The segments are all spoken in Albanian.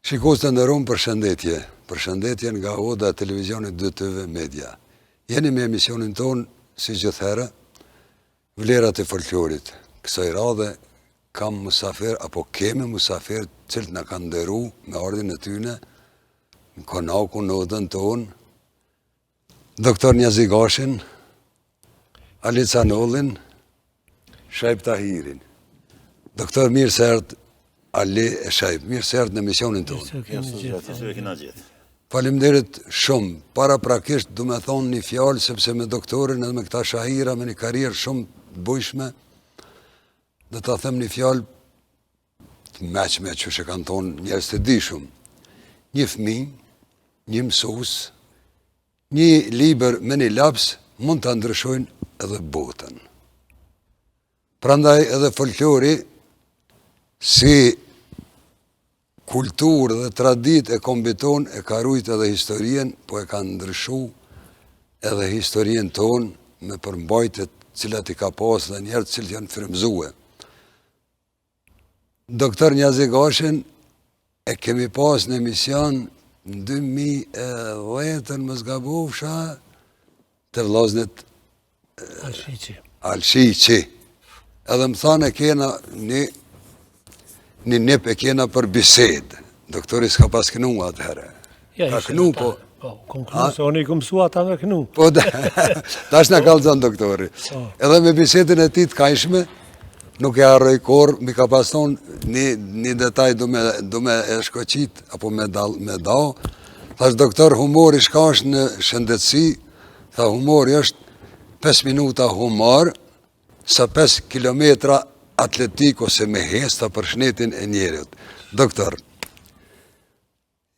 Shikues të nderuar, përshëndetje. Përshëndetje nga Oda Televizionit 2TV Media. Jeni me emisionin ton, si gjithherë, vlerat e folklorit. Kësaj radhe kam musafir, apo kemi musafir, cilët na kanë nderu me ardhin e tyne, në konakun në Odën ton, Doktor Njazi Gashin, Ali Canollin, Shajb Tahirin. Doktor, mirë se erdhë Ali e Shajb, mirë se erdhë në emisionin tonë. Faleminderit shumë. Para prakisht du me thonë një fjalë, sepse me doktorin edhe me këta shahira, me një karrierë shumë të bujshme, dhe ta them një fjalë të meqme që shë kanë thonë njerëz të dishum. Një fëmijë, një mësues, një libër me një laps mund të ndryshojnë edhe botën. Prandaj edhe folklori si kulturë dhe tradit e kombiton e ka rujt edhe historien, po e ka ndryshu edhe historien ton me përmbajtjet cilat i ka pas dhe njerët cilët janë frymëzue. Doktor Njazi Gashin e kemi pas në emision në 2010, më zgabofsha, të vllaznit Alshiqi. Edhe më thanë e kena një nip e kena për bisedë. Doktori s'ka pas kënu atëherë. Ka kënu, po... Unë i këmësu ata me kënu. Po, tash në kalëzën, doktori. Edhe me bisedën e ti të kajshme, nuk e arroj korë, mi ka pas thonë një detaj du me e shkoqit, apo me da. Thash, doktor, humori shkash në shëndetësi, tha humori është 5 minuta humor, sa 5 kilometra atletik ose me hesta për shnetin e njerit. Doktor,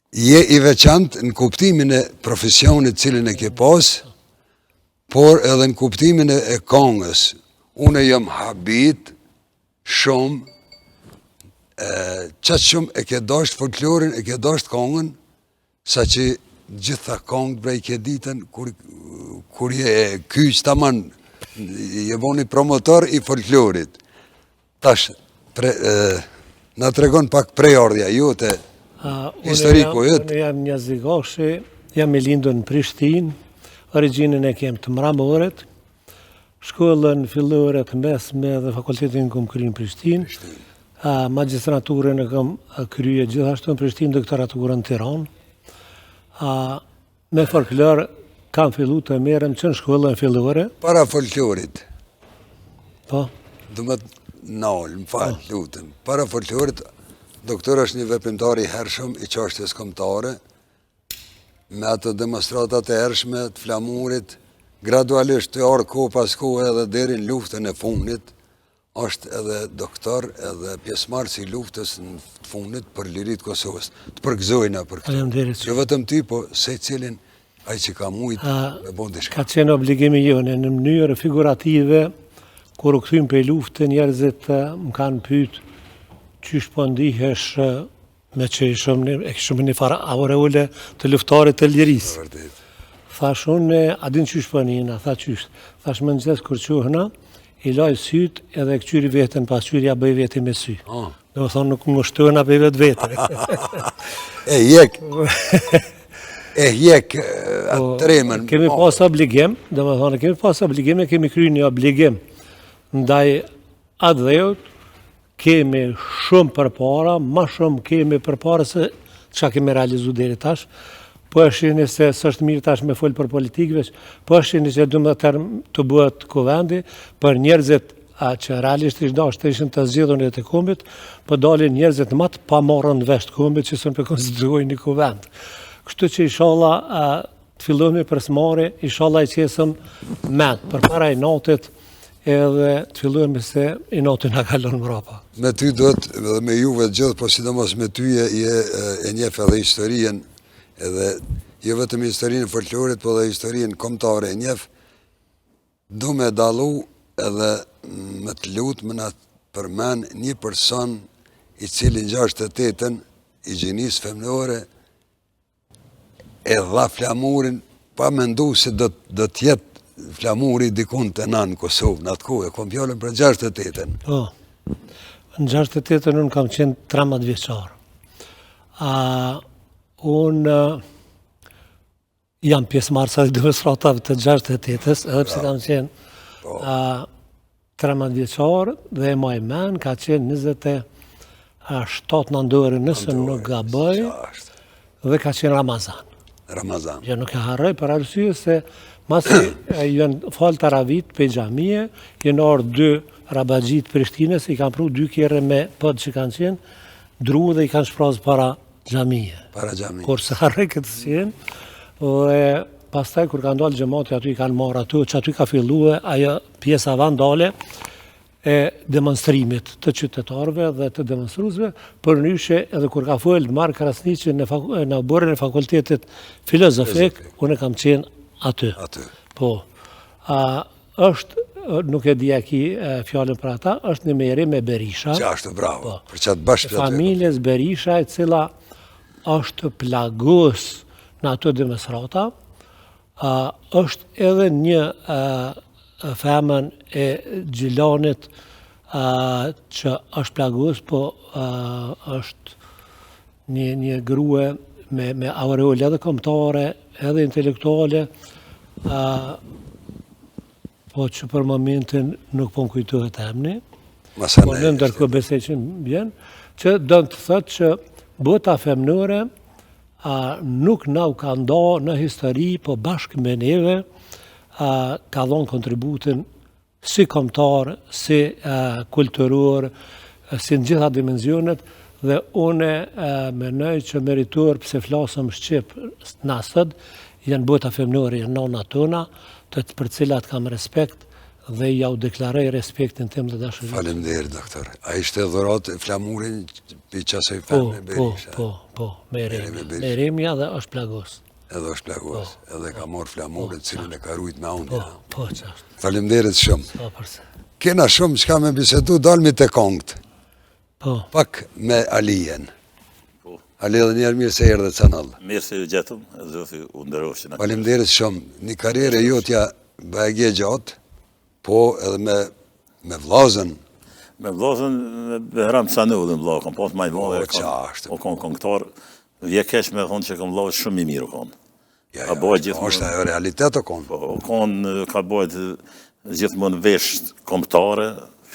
je i veçantë në kuptimin e profesionit cilin e ke pas, por edhe në kuptimin e kongës. Une jam habit shumë, qatë shumë e ke dasht folklorin, e ke dasht kongën, sa që gjitha kongë brej ke ditën, kur je kyç taman, je boni promotor i folklorit. Tash, na tregon pak prejardhja jote, historiku jëtë. Unë jam Njazi Gashi, jam i lindur në Prishtinë, origjinën e kem të Mramoret, shkollën fillore të mesme dhe fakultetin kom kryer në Prishtinë, magjistraturën e kam kryer gjithashtu në Prishtinë, doktoraturën në Tiranë. Me folklor kam fillu të merrem që në shkollën fillore. Para folklorit. Po. Më falë, lutën. Para folklorit, doktor është një veprimtar i hershëm i çështjes kombëtare, me ato demonstratat e hershme të flamurit, gradualisht të ardhur kohë pas kohë edhe deri në luftën e fundit, është edhe doktor, edhe pjesëmarrës i luftës në fundit për lirit Kosovës. Të përgëzojna për këtë. Jo vetëm ty, po secilin ai që ka mujt me bon diçka. Ka qenë obligimi jonë në mënyrë figurative. Kur u kthym për luftën, njerëzit më kanë pyet çish po ndihesh me që e kishëm një farë aureole të luftarit të lirisë. Thash unë, a din çish po njëna, tha çish. Thash mëngjes kur quhna, i laj syt edhe këqyri veten, pas qyri ja bëj veti me sy. Do të thonë nuk më shtohen apo vetë. E hjek atë tremën. Kemi pas obligim, domethënë kemi kryer një obligim ndaj atë dhejot, kemi shumë përpara, ma shumë kemi përpara se që kemi realizu deri tash, po është një se s'është mirë tash me folë për politikëve, po është një se du më të bëhet kuvendi, për njerëzit që realisht të ishin të zgjidhur e të kombit, po dalin njerëzit më të pa marrën vesh të kombit që sënë për konsiderojnë një kuvend. Kështu që inshallah të fillohemi për smari, inshallah i qesëm mend, për para i natit, edhe të fillojmë se i natin nga kalon mrapa. Me ty do të, dhe me juve gjithë, po sidomos me ty e njeh edhe historien, edhe jo vetëm historien folklorit, po edhe historien kombëtare e njeh, du me dallu edhe me të lutë më na përmen një person i cili në 68-ën i gjinisë femnore e dha flamurin, pa mendu se do t'jetë flamuri dikun të nanë në Kosovë, në atë kohë, e kom fjallën për 68-ën. Po, në 68-ën unë kam qenë 13 vjeçar. Unë jam pjesëmarrëse e demonstratave të 68-s, edhe pse kam qenë 13 vjeçar dhe e maj men, ka qenë 27 nëndore nëse nuk gaboj, dhe ka qenë Ramazan. Ramazan. Jo nuk e harroj për arsye se masi janë falë taravit për xhamie, janë orë 2 rabagjit Prishtines, i kanë pru 2 kere me pëd që kanë qenë, dru dhe i kanë shprazë para xhamie. Para xhamie. Kur se harroj këtë sjenë, dhe pastaj kur kanë dalë xhamati aty i kanë marrë aty, që aty ka filluar ajo pjesa vandale e demonstrimit të qytetarëve dhe të demonstruesve, përndryshe edhe kur ka folë Mark Krasniqi në borën e fakultetit filozofik, unë kam qenë aty. Po. Është, nuk e di a ki fjallën për ata, është në Merim e Berisha. Qashtë, bravo. Për qatë bashkë për familjes Berisha, e cila është plagus në ato demonstrata, është edhe një femën e Gjilanit që është plagus, po është një grue me aureole edhe kombëtare, edhe intelektuale, po që për momentin nuk po më kujtohet emni, po në ndërkohë besoj që bjen, që dënë të thëtë që bota femnore nuk na u ka nda në histori, po bashkë me neve, ka dhonë kontributin si kombëtar, si kulturor, si në gjitha dimenzionet, dhe une menoj që meritor pëse flasëm Shqip nasët, janë bota femnore, janë nona tona, për cilat kam respekt dhe ja u deklaroj respektin tim dhe dashurin. Faleminderit, doktor. A ishte dhurat flamurin për qasoj femne Berisha? Po, Merimja dhe është plagos. Edhe është plagos, edhe ka morë flamurin cilën e ka rujt me unë. Po, qashtë. Faleminderit shumë. Po, përse. Kena shumë që ka me bisedu, dalmi të kongët. Po. Pak me Alijen. Ali edhe njerë mirë se erë dhe canal. Mirë se ju gjetëm, edhe u ndërofshin. Faleminderit shumë. Një karriere jotja bëgje gjatë, po edhe me vlazën. Me vlazën, me Behram Sanu dhe më vlazën, po të maj mëllë, o konë këngëtar, vje kesh me thonë që kom vlazë shumë i mirë o konë. Ja, është ajo realitet o konë. O konë ka bëjt gjithmonë vesh këngëtare,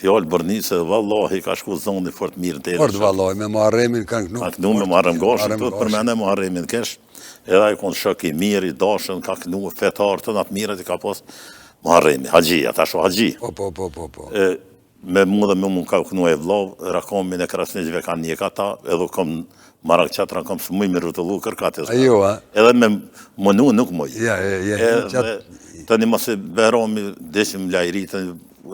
fjallë bërnisë, vallahi ka shku zonë i fort mirë të e. Fort vallahi, me Muharremin kanë kënu. Ka kënu me Muharrem Gashën, të për mene Muharremin kesh, edhe i konë shok i mirë, i dashën, ka kënu fetarë të natë mirët i ka posë Muharremi, Haxhi, ata shu Haxhi. Po. Me mu dhe me mu ka kënu e vlovë, rakomin e Krasniqve ka një kata, edhe kom marak qatra kom së muj me rutullu kërkatës. Ajo, edhe me mënu nuk muj. Ja. Të një mëse Behrami, deshim lajritë,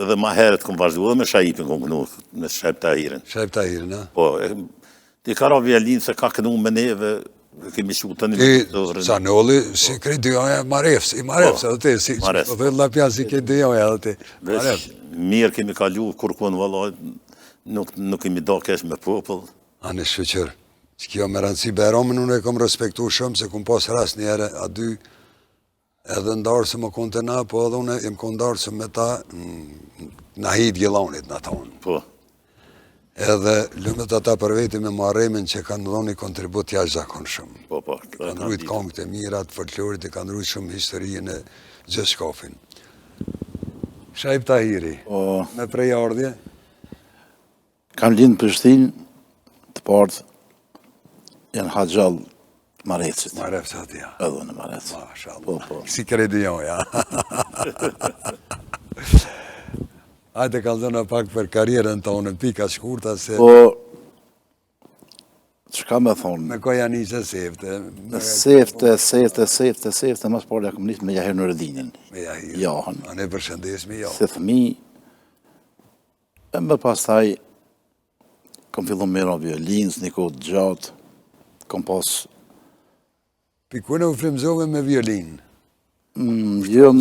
edhe ma heret këm vazhdu, edhe me Shajipin këm kënu, me Shajp Tahirin. Shajp Tahirin, a? Po, ti ka ra vjelinë se ka kënu me neve, kemi shu të një... Ti, sa nëlli, si krejt dyjoja Marefs, i Marefs, edhe ti, si që të dhe lapja si krejt dyjoja, edhe ti. Mirë kemi kalu, kur kënë vallaj, nuk kemi do kesh me popull. Anë shqyqër, që kjo me rëndësi Behramin, unë e kom respektu shumë, se kom pas ras njere, a dy, edhe ndarë se më konë të na, po edhe unë jem konë ndarë se me ta në hit Gjelonit në tonë. Po. Edhe lëmët ata për veti me Muharremin që kanë dhoni kontribut jashtë zakon shumë. Po. Kanë rujt kongët e mirat, folklorit e kanë rujt shumë historijën e gjithë shkofin. Shajp Tahiri, me prej ardhje? Kam linë Prishtinë të partë, janë Haxhall Marefësit. Marefësit, ja. Edhe në Marefës. Po. Si kredi jo, ja. Hajde kalzona pak për karierën tonë, pika shkurta se... Po, që ka me thonë? Me ko janë ishe sefte? Sefte, mas parë kom njështë me Jahir Nureddinin. Me Jahir? Jahën. A ne përshëndes me Jahën? Se thëmi, e më pas taj, kom fillu me ra violinës, një kohë gjatë, kom pas... Pikune u frimzove me violinë? Jëm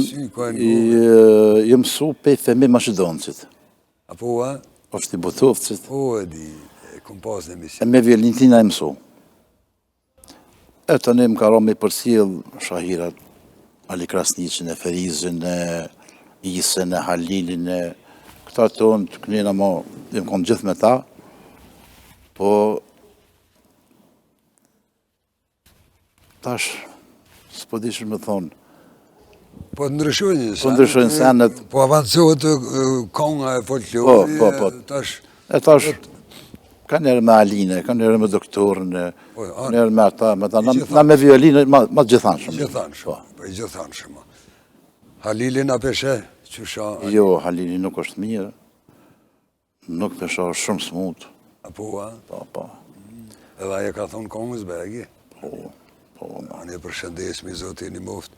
su pe Femi Maqedoncit. Apo, a? është i Butovcit. Po, e di, kom pas në emision. E me violintina e mësu. E të ne më ka ra me përsil shahirat, Ali Krasniqin, e Ferizin, e Isen, e Halilin, e këta tonë të kënjena ma, jëm konë gjithë me ta, po tash, s'po dishën me thonë. Po ndryshojnë Po ndryshojnë senet. Po avancohet konga e folklorit. Po. E tash, ka njerë me Aline, ka njerë me doktorën, ka njerë me ata, na me violinë, ma të gjithanshëm. I gjithanshëm. Halilin a peshe, qysha? Jo, Halili nuk është mirë, nuk pesha është shumë smut. Apo, a? Po. Edhe aje ka thonë kongës begi? Po. Anë e përshëndesmi, zotin i moft.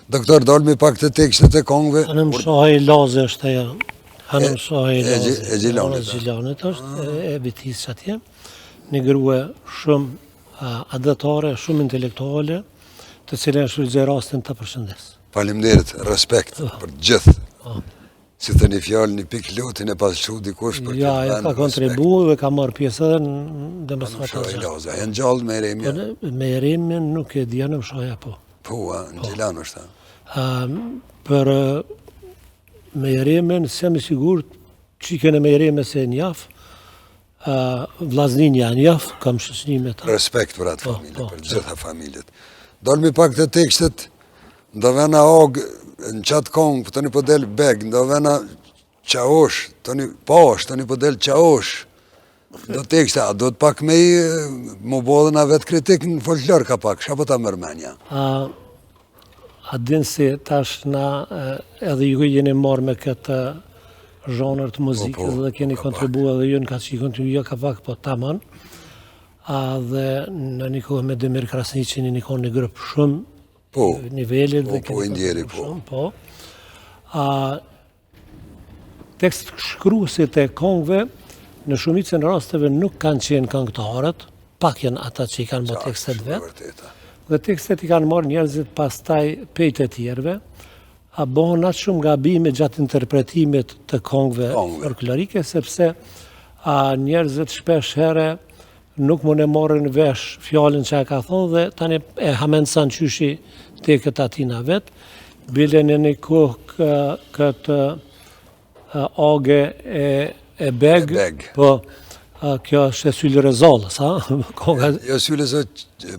Doktor, dolmi pak të tekstet e kongëve. Anë mësohaj Laze është aja. Anë mësohaj Laze. E Gjilanit. Gjilanit është, e Betis atje. Një grue shumë adetare, shumë intelektuale, të cilën shfrytëzoj rastin të përshëndes. Faleminderit, respekt për gjithë. Si të një fjallë, një pikë lotin e pasëshu dikush për Ja, e ka kontribu dhe ka marrë pjesë edhe në demonstratat. Laza, e në gjallë me Eremja? Me Eremja nuk e dhja në mshoja po. Po, në Gjilan është ta? Për me Eremja, se jam i sigurt, qikën e me Eremja se njaf, vlaznin janë njaf, kam shësnime ta. Respekt për atë familje, për gjitha familjet. Dolmi pak të tekstet, ndo vena ogë, në qatë kongë, të një podel beg, ndo vena qaosh, të një pash, të një podel qaosh. Do tekste, a do të pak me i më bodhën a vetë kritik në folklor ka pak, shka po ta mërmenja? A din si tash na edhe ju jeni marrë me këtë zhonër të muzikës dhe keni kontribu edhe ju në ka që i kontribu ka pak po taman. Dhe në një kohë me Demir Krasniqin një kohë një grupë shumë nivellit dhe po, indjeri, po. Tekst shkruesit e kongëve në shumicën e rasteve nuk kanë qenë këngëtarët, pak janë ata që i kanë bërë tekstet vetë. Dhe tekstet i kanë marrë njerëzit pastaj pejt e tjerve, a bohën atë shumë gabime gjatë interpretimit të kongëve folklorike, sepse njerëzit shpesh here nuk më në morën vesh fjallin që e ka thonë dhe tani e hamendësan qyshi të këtë atina vetë. Bile në një kohë këtë age e beg, po kjo është e syllë rezolës, ha? Jo syllë zë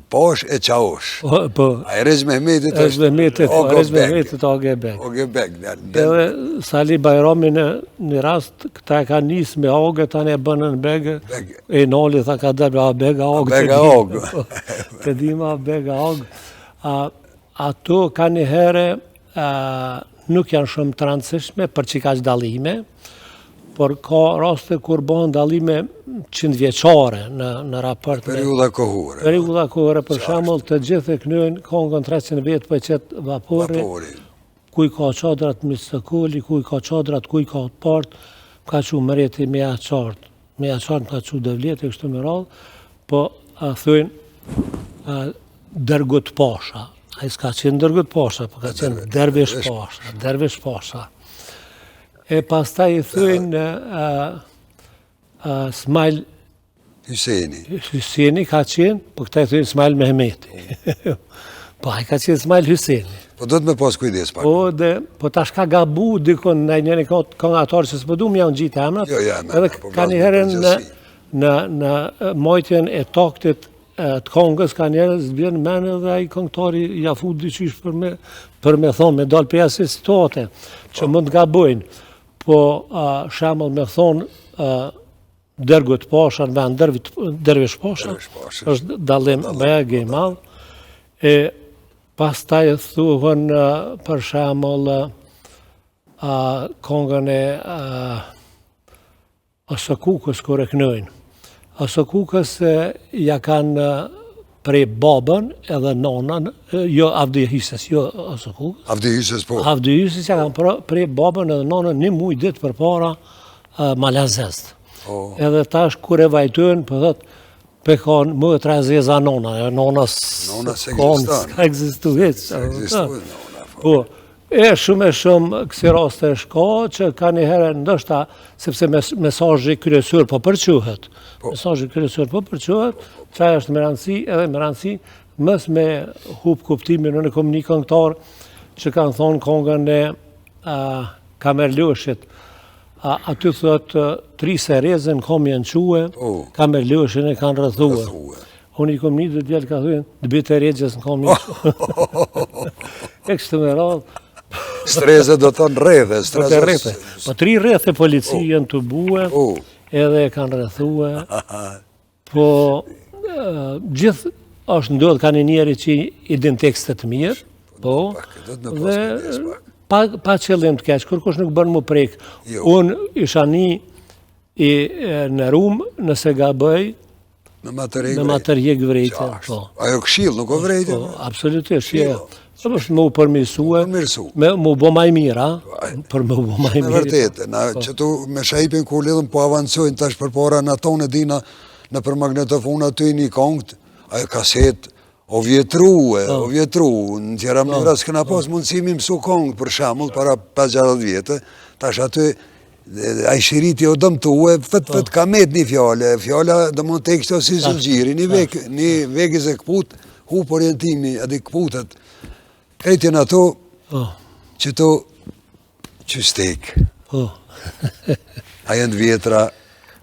posh e qaosh. Po. A e Rez Mehmetit është age e beg. Age e beg. Edhe Sali Bajrami në rast, këta e ka njësë me age, tani e bënë në beg, e noli tha ka dërbe a beg a age. Beg a age. Të dima a beg a age. Ato ka një here nuk janë shumë të rëndësishme për që ka që dalime, por ka raste kur bëhen dalime 100 vjeqare në raport. Periuda kohore. Periuda kohore, për shembull të gjithë e knojnë kongën 300 vjetë për qëtë vapori, kuj ka qadrat Mistëkulli, kuj ka qadrat, kuj ka part, ka që mëreti me aqart. Me aqart ka që dëvlet e kështu më radhë, po thujnë dërgut pasha. A i s'ka qenë dërgut pasha, po ka qenë dervish pasha. E pastaj i thujnë Smajl Hyseni ka qenë, po këta i thujnë Smajl Mehmeti. Po a i ka qenë Smajl Hyseni. Po do të me pas kujdes pak. Po tash ka gabu dikon në njëri kongatarë që s'po du më janë gjitë emrat. Edhe ka një herën në mojtjen e taktit të kongës ka njerëz bjenë menë dhe i kongtari ja fut dyqysh për me thonë, me dalë për jasë situate që mund të gabojnë. Po shemull me thonë dërgut pasha në vend dervish pasha, është dalim bëjë i madhë. E pas taj e thuhën për shemull kongën e Asakukës kër e knojnë. Asakukës ja kanë prej babën edhe nonën, jo Avdi Hyses, jo Asakukës. Avdi Hyses po. Avdi Hyses ja kanë prej babën edhe nonën një muj ditë për para Malazest. Edhe tash kur e vajtojnë, për thot, pe kanë më të razeza nona, nona s'ka egzistu hetë. Po, e shumë kësi raste shka që ka një herë ndështa, sepse mesazhi kryesor po përquhet. Mesazhi kryesor po përquhet, qaj është me rëndësi, edhe me rëndësi, mës me hup kuptimin në kom një këngëtar që kanë thonë kongën e Kamerlëshit. Aty thot, 3 serezën kom janë quë, Kamerlëshin e kanë rëthue. unë i kom një dhe djallë ka thujnë, dëbit e regjes në kom një. E kështë me radhë. Strese do të në rrethe. Po 3 rrethe polici janë të bue, edhe kanë rrethue. Po gjithë është ndodhë ka një njeri që i din tekstet mirë, po, dhe pa qëllim të keqë, kërkush nuk bërë mu prek. Unë isha një në rumë, nëse ga bëj, me matërjek vrejtën. Ajo këshill, nuk o vrejtën? Po, absolutisht, Së është më u përmirësue, më u bo maj mira, për më u bo maj mira. Në vërtetë, që tu me shajpin ku lidhëm po avancojnë tash për para në tonë e dina në për magnetofon aty një kongët, ajo kaset, o vjetru, në tjera mënyra s'këna pas mundësimi mësu kongët për shamull, para 5-60 vjetë, tash aty a i shiriti o dëmtuë, fët ka met një fjalla dhe mund të ekshto si zëngjiri, një vegës e këput, hup orientimi, edhe këputet, krejtjen ato, që to qystek. A jenë vjetra,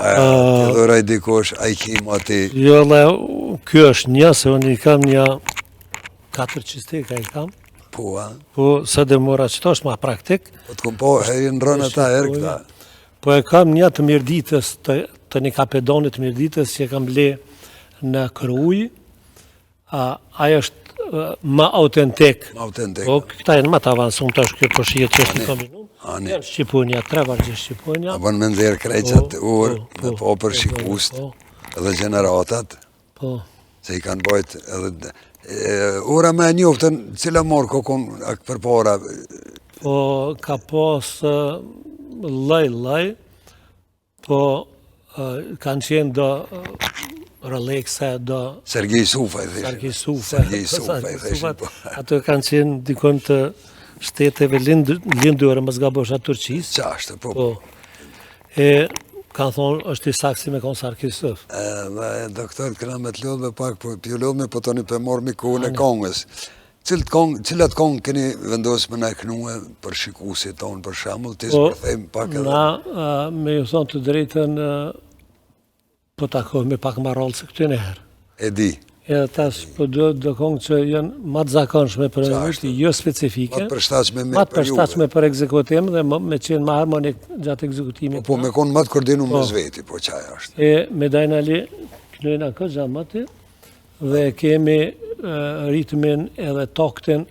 a të dhëraj dikosh, a i kim ati. Jo, kjo është një, se unë i kam një 4 qystek, a i kam. Po, a? Po, së dhe mora qëto është ma praktik. Po të kom po, herin rënë ta herë këta. Po e kam një të mirditës, të një kapedonit të mirditës, që e kam ble në Kruj. Ajo është ma autentik. Po, këta jenë ma të avansum të është kjo përshijet që është një kombinum. Janë Shqipunja, 3 vargje Shqipunja. A bën me ndherë krejqat orë, me po për shikust, edhe generatat, se i kanë bojt edhe... Ora me njoftën, cila morë kokon për para? Po, ka pas laj, po kanë qenë do Rolexa, do... Sergej Sufa, i theshtë. Sergej Sufa, i theshtë. Ato kanë qenë dikon të shteteve lindurë, më zgabosh atë Turqisë. Qashtë, po. E kanë thonë, është i saksi me konë Sergej Sufa. Dhe doktor, këna me të lodhme pak, po t'ju lodhme, po të një për morë mi kohën e kongës. Cilat kongë keni vendosë me në kënue për shikusit tonë, për shamull, të isë pak edhe? Na, me ju thonë të drejten, po takohme pak ma rallë se këtë njëherë. E di. Edhe tash po do kongë që janë matë zakonshme për në jo specifike. Matë përshtatshme me për juve. Matë përshtatshme për ekzekutim dhe me qenë ma harmonik gjatë ekzekutimit. Po me konë matë koordinu me zveti, po qaj është. E me dajnali kënojna këtë gjamati dhe kemi ritmin edhe taktin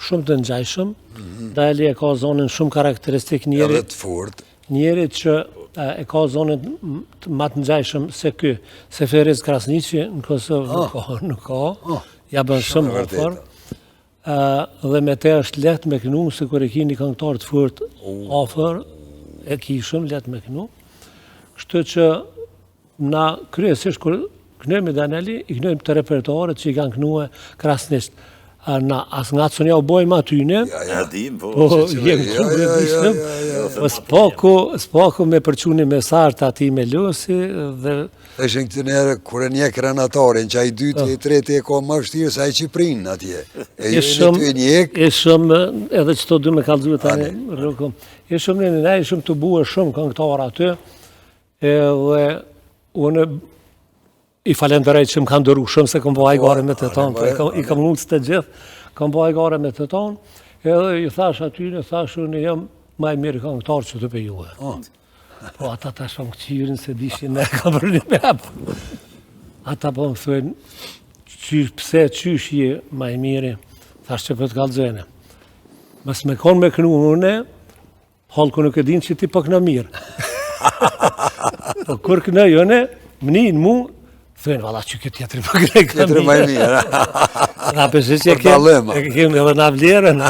shumë të ngjajshëm. Dajli e ka zonën shumë karakteristik njeri. Edhe të fort. Njeri që e ka zonën më të ngjajshëm se ky, se Feriz Krasniqi në Kosovë nuk ka, ja bën shumë afër. Dhe me te është lehtë me kënu, se kur e ki një këngëtar të fort afër, e ki shumë lehtë me kënu. Kështu që na kryesisht kur kënojmë Daneli, i kënojmë të repertoaret që i kanë kënue Krasnisht. As nga që nja u bojmë atyne, jemë shumë vredishëm, s'paku me përquni mesartë ati me Lusi dhe... Eshen këtë njerë, kure nje krenatarin, që a i dyti e treti e ka më vështirë, sa i Qiprinë atje. E shumë, edhe që to du me kalëzue tani, e shumë në e shumë të buë shumë këngëtar aty, edhe unë i falenderoj që më kanë dëru shumë se kom bëhaj gare me të tonë, i kam mundës të gjithë, kom bëhaj gare me të tonë, edhe i thash atyne, thash unë jam maj mirë këngëtar që të pe juve. Po ata ta shumë këqirin se dishin ne kam përni me apë. Ata po më thujnë, pse qysh je maj mirë, thash që për të kalëzene. Mës me konë me kënu une, halku nuk e din që ti po këna mirë. Po kur këna jone, mënin mu, thujnë, vala që këtë tjetëri për këne këna mirë. Tjetëri maj mirë. Na përshë që kemë edhe na vlerën.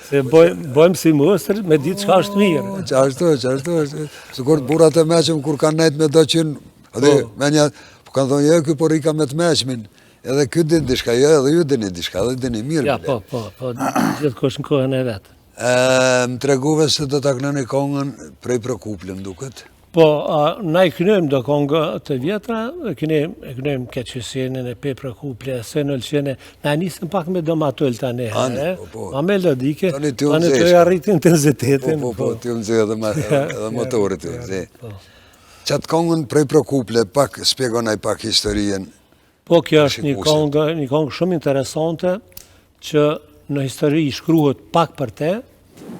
Se bojmë si mostër me ditë qka është mirë. Qashtu. Së kur të burat e meqëm, kur kanë nejtë me do qënë, edhe menja, po kanë thonë, jo, kjo por i ka me të meqmin, edhe kjo din dishka, jo, edhe ju dini dishka, edhe dini mirë. Ja, po, gjithë kush në kohën e vetë. Më treguve se do të aknën e kongën prej Prokuplëm, duket? Po, na i kënojmë do kongë të vjetra, e kënojmë Keqësjenin e pe Prokuplë, se në lëshjene, na nisëm pak me do matull të ne, ma melodike, tani të e arritë intensitetin. Po, t'ju më zhe edhe motorit t'ju më zhe. Qatë kongën prej Prokuplë, pak spjegonaj pak historien, Po, kjo është një këngë shumë interesante që në histori shkruhet pak për te,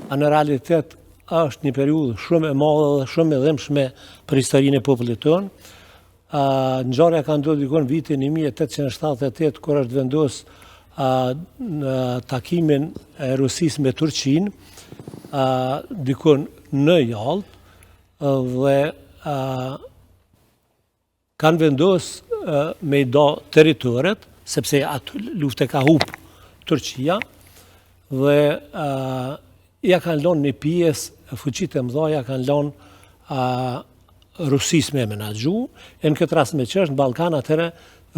a në realitet është një periudhë shumë e madhe dhe shumë e dhëmshme për historinë e popullit tonë. Ngjarja ka ndodhur dikon vitin 1878 kur është vendos në takimin e Rusisë me Turqinë, dikon në Jallë dhe kanë vendos me i do teritoret, sepse atë luftë ka hup Turqia, dhe ja kanë lënë një pjesë fuqitë e mëdha kanë lënë Rusisë me menaxhu. Në këtë rast me që është në Ballkan, atëherë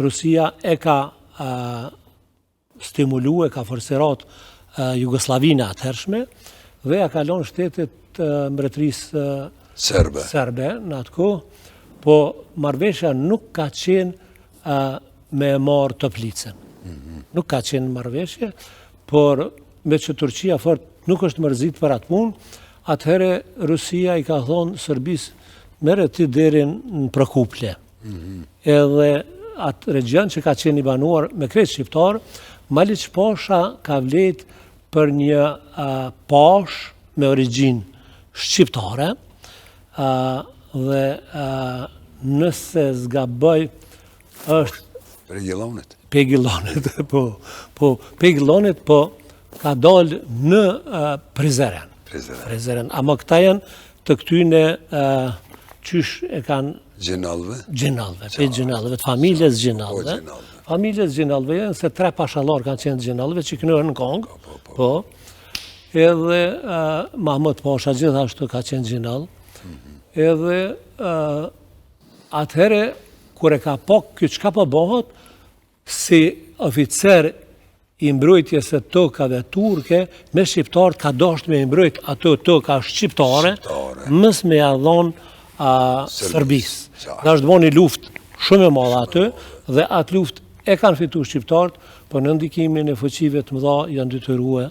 Rusia e ka stimuluar, ka forcerat Jugosllavinë atëhershme dhe ja ka lënë shtetet mbretërisë serbe në atë kohë, po marrëveshja nuk ka qenë me marrë Toplicën. Nuk ka qenë marrëveshje, por me që Turqia fort nuk është mërzit për atë punë, atëherë Rusia i ka thonë Serbisë, merre ti deri në Prokuplje. Edhe atë region që ka qenë i banuar me krejt shqiptar, Maliq Pasha ka vlet për një pash me origjinë shqiptare, dhe nëse zgaboj është Pegillonit, po ka dalë në Prizren. Ama këta janë të këtyne qysh e kanë Gjinallëve, të familjes Gjinallëve. Familjes Gjinallëve janë se 3 pashallar kanë qenë Gjinallëve që kënërë në Kongë, po, edhe Mahmud Pasha gjithashtu ka qenë Gjinallë, edhe atëhere, kur e ka pak kjo qka po bëhët, si oficer i mbrojtjes së tokave turke, me shqiptarët ka dashur me mbrojt ato toka shqiptare, mës me ia dhënë Serbisë. Dhe është bënë një luftë shumë e madhe aty, dhe atë luftë e kanë fituar shqiptarët, por në ndikimin e fuqive të mëdha janë detyruar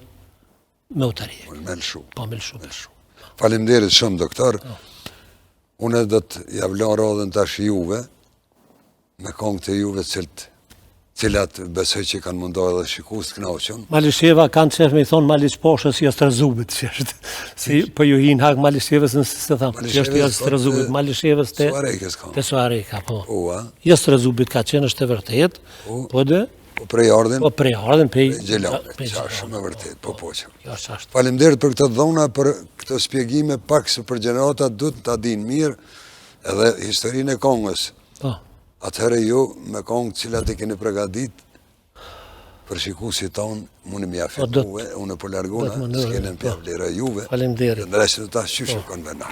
me u tërheqë. Me lëshu. Faleminderit shumë, doktor. Unë do të javlon radhën tash juve, me këngët e juve cilat besoj që kanë mundohë edhe shikus të knaqën. Malisheva kanë qërë me i thonë Maliq Pashës Jastrazubit, që është, si për ju hinë hakë Malishevës nësë se thamë, që është Jastrazubit, Malishevës të Suareka, po. Jastrazubit ka qenë është të vërtet, po dhe? Po prej ardhin? Po prej ardhin, prej Gjelonit, që është shumë e vërtet, po që. Faleminderit për këtë dhona, për këtë spjegime, pak se për gjeneratat du të din mirë edhe historinë e Kongës. Atëherë ju, me kongë cilat e keni pregadit, për shikusit tonë, mune mi afikuve, unë për larguna, s'kene në pjavlera juve, në resë të ta shqyshë konvena.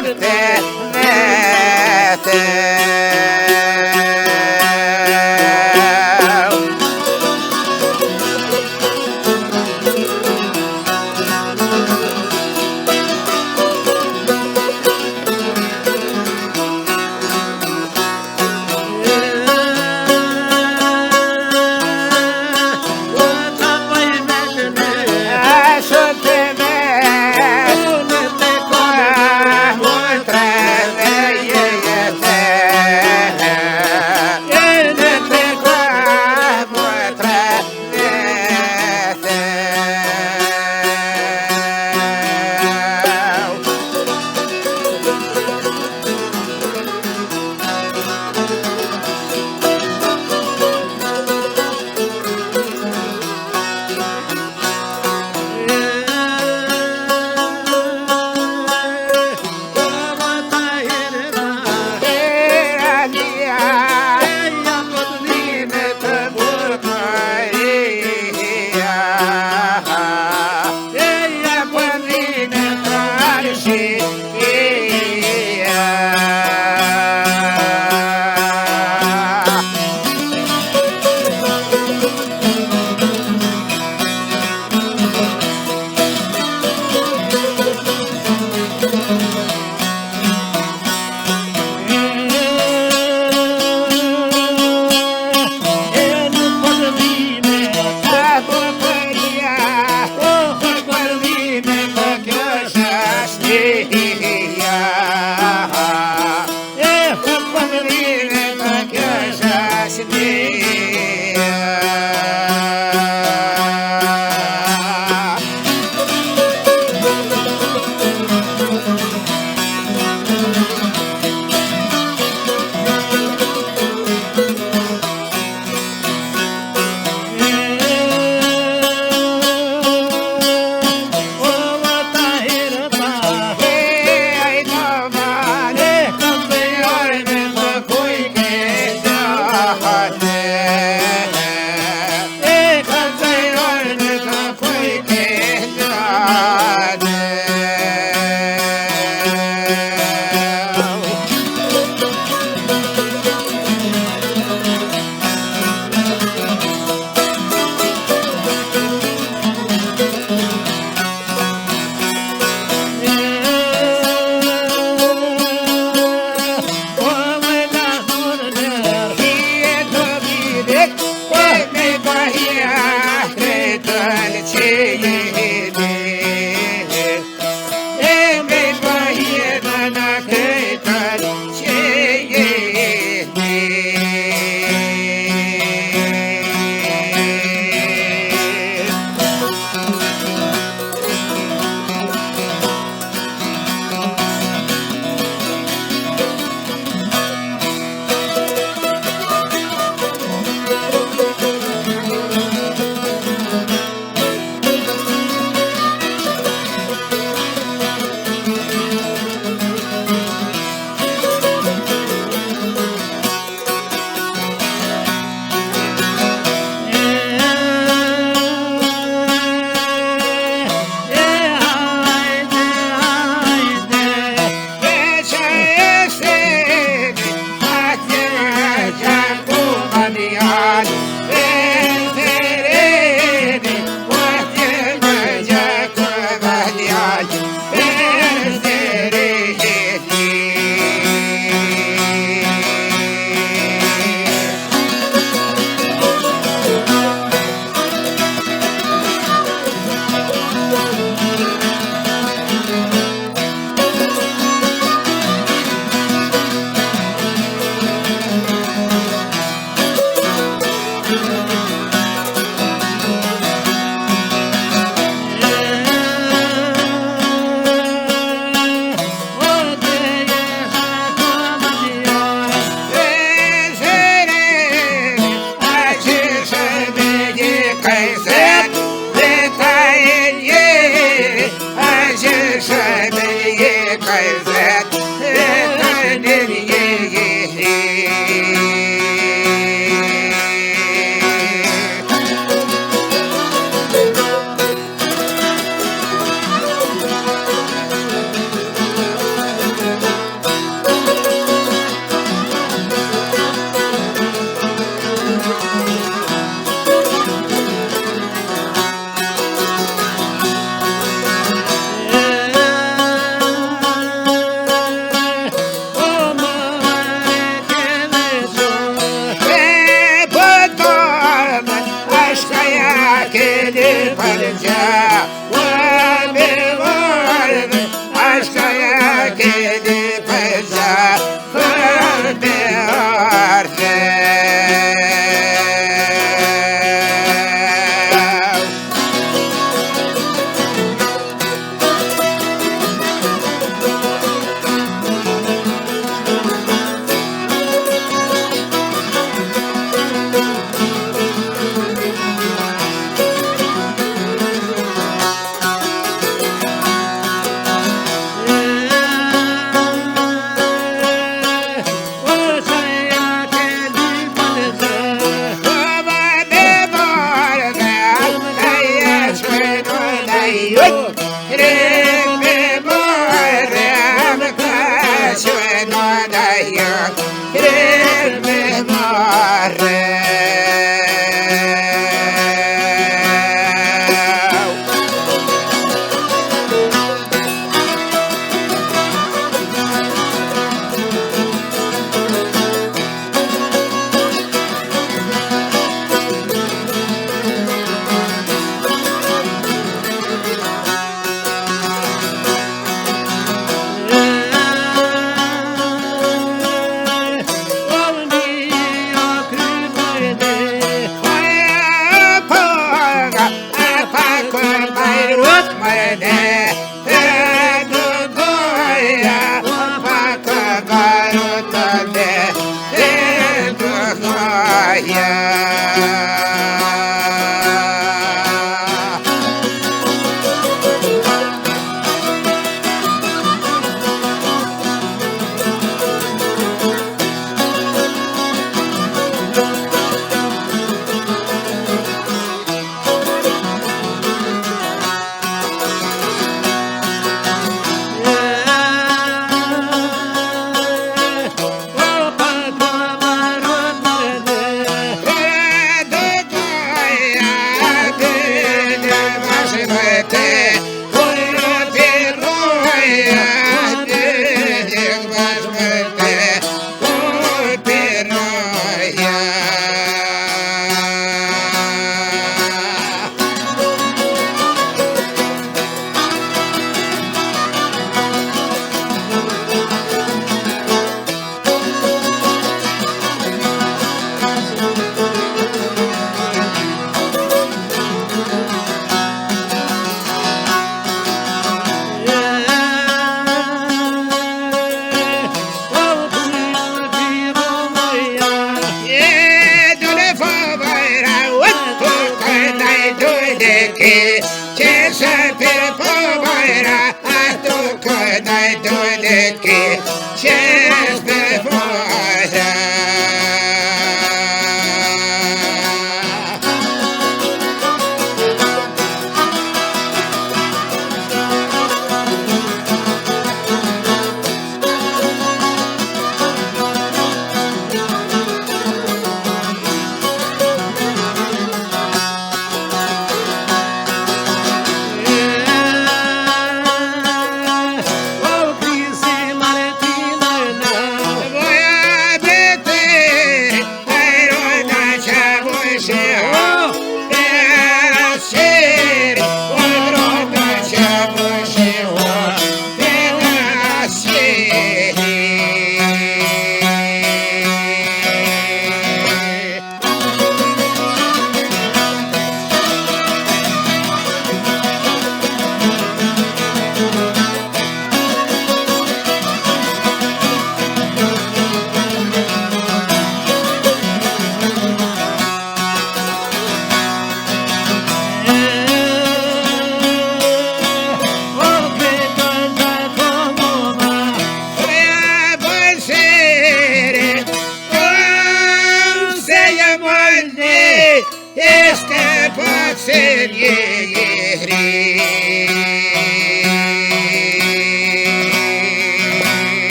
te vete. Shëtë me, unë te kone,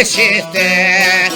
shite